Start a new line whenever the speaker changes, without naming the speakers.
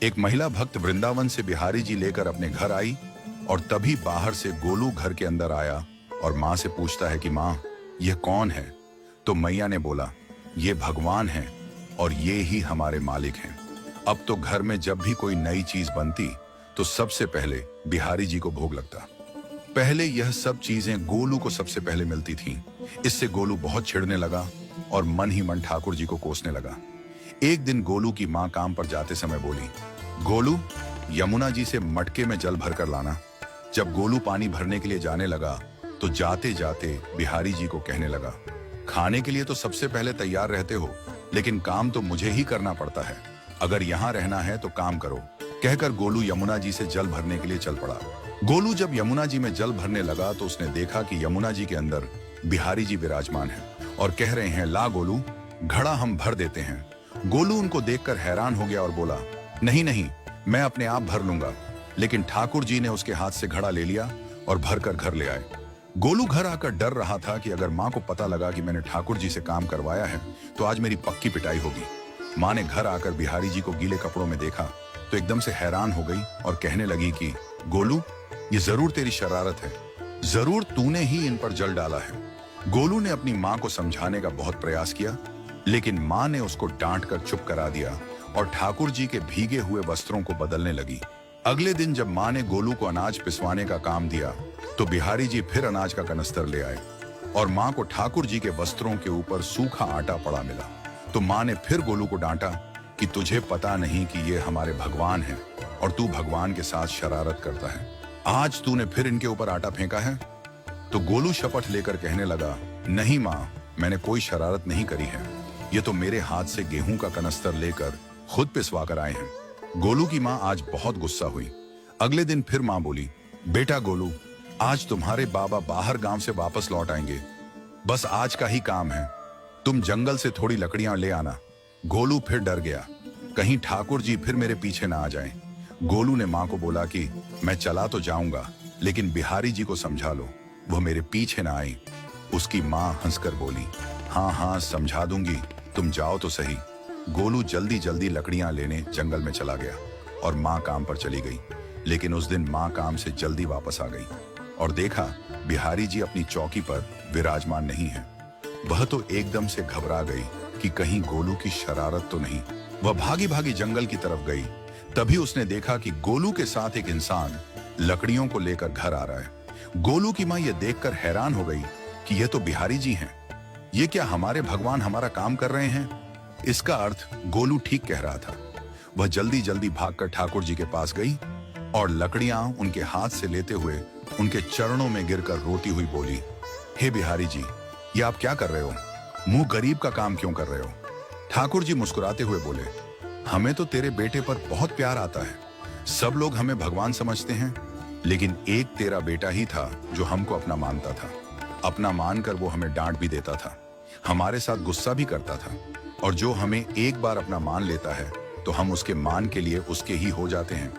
एक महिला भक्त वृंदावन से बिहारी जी लेकर अपने घर आई और तभी बाहर से गोलू घर के अंदर आया और माँ से पूछता है कि माँ, यह कौन है? तो मैया ने बोला, ये भगवान हैं और ये ही हमारे मालिक हैं। अब तो घर में जब भी कोई नई चीज बनती तो सबसे पहले बिहारी जी को भोग लगता। पहले यह सब चीजें गोलू को सबसे पहले मिलती थीं। इससे गोलू बहुत चिढ़ने लगा और मन ही मन ठाकुर जी को कोसने लगा। एक दिन गोलू की माँ काम पर जाते समय बोली, गोलू, यमुना जी से मटके में जल भर कर लाना। जब गोलू पानी भरने के लिए जाने लगा तो जाते जाते बिहारी जी को कहने लगा, खाने के लिए तो सबसे पहले तैयार रहते हो, लेकिन काम तो मुझे ही करना पड़ता है। अगर यहाँ रहना है तो काम करो। कहकर गोलू यमुना जी से जल भरने के लिए चल पड़ा। गोलू जब यमुना जी में जल भरने लगा तो उसने देखा कि यमुना जी के अंदर बिहारी जी विराजमान हैं और कह रहे हैं, ला गोलू, घड़ा हम भर देते हैं। गोलू उनको देखकर हैरान हो गया और बोला, नहीं नहीं, मैं अपने आप भर लूंगा। लेकिन ठाकुर जी ने उसके हाथ से घड़ा ले लिया और भरकर घर ले आए। गोलू घर आकर डर रहा था कि अगर माँ को पता लगा कि मैंने ठाकुर जी से काम करवाया है तो आज मेरी पक्की पिटाई होगी। माँ ने घर आकर बिहारी जी को गीले कपड़ों में देखा तो एकदम से हैरान हो गई और कहने लगी कि गोलू, ये जरूर तेरी शरारत है, जरूर तूने ही इन पर जल डाला है। गोलू ने अपनी माँ को समझाने का बहुत प्रयास किया, लेकिन माँ ने उसको डांट कर चुप करा दिया और ठाकुर जी के भीगे हुए वस्त्रों को बदलने लगी। अगले दिन जब माँ ने गोलू को अनाज पिसवाने का काम दिया तो बिहारी जी फिर अनाज का कनस्तर ले आए और माँ को ठाकुर जी के वस्त्रों के ऊपर सूखा आटा पड़ा मिला। तो माँ ने फिर गोलू को डांटा कि तुझे पता नहीं कि ये हमारे भगवान हैं और तू भगवान के साथ शरारत करता है। आज तूने फिर इनके ऊपर आटा फेंका है। तो गोलू शपथ लेकर कहने लगा, नहीं माँ, मैंने कोई शरारत नहीं करी है। ये तो मेरे हाथ से गेहूं का कनस्तर लेकर खुद पिसवा कर आए हैं। गोलू की माँ आज बहुत गुस्सा हुई। अगले दिन फिर माँ बोली, बेटा गोलू, आज तुम्हारे बाबा बाहर गांव से वापस लौट आएंगे। बस आज का ही काम है, तुम जंगल से थोड़ी लकड़ियां ले आना। गोलू फिर डर गया, कहीं ठाकुर जी फिर मेरे पीछे ना आ जाएं। गोलू ने माँ को बोला कि मैं चला तो जाऊंगा, लेकिन बिहारी जी को समझा लो, वो मेरे पीछे ना आए। उसकी माँ हंसकर बोली, हाँ हाँ समझा दूंगी, तुम जाओ तो सही। गोलू जल्दी जल्दी लकड़ियां लेने जंगल में चला गया और माँ काम पर चली गई। लेकिन उस दिन माँ काम से जल्दी वापस आ गई और देखा बिहारी जी अपनी चौकी पर विराजमान नहीं है। वह तो एकदम से घबरा गई कि कहीं गोलू की शरारत तो नहीं। वह भागी भागी जंगल की तरफ गई। तभी उसने देखा कि गोलू के साथ एक इंसान लकड़ियों को लेकर घर आ रहा है। गोलू की माँ यह देखकर हैरान हो गई कि यह तो बिहारी जी हैं। ये क्या हमारे भगवान हमारा काम कर रहे हैं? इसका अर्थ गोलू ठीक कह रहा था। वह जल्दी जल्दी भागकर ठाकुर जी के पास गई और लकड़ियां उनके हाथ से लेते हुए उनके चरणों में गिरकर रोती हुई बोली, हे बिहारी जी, ये आप क्या कर रहे हो? मुंह गरीब का काम क्यों कर रहे हो? ठाकुर जी मुस्कुराते हुए बोले, हमें तो तेरे बेटे पर बहुत प्यार आता है। सब लोग हमें भगवान समझते हैं, लेकिन एक तेरा बेटा ही था जो हमको अपना मानता था। अपना मानकर वो हमें डांट भी देता था, हमारे साथ गुस्सा भी करता था, और जो हमें एक बार अपना मान लेता है तो हम उसके मान के लिए उसके ही हो जाते हैं।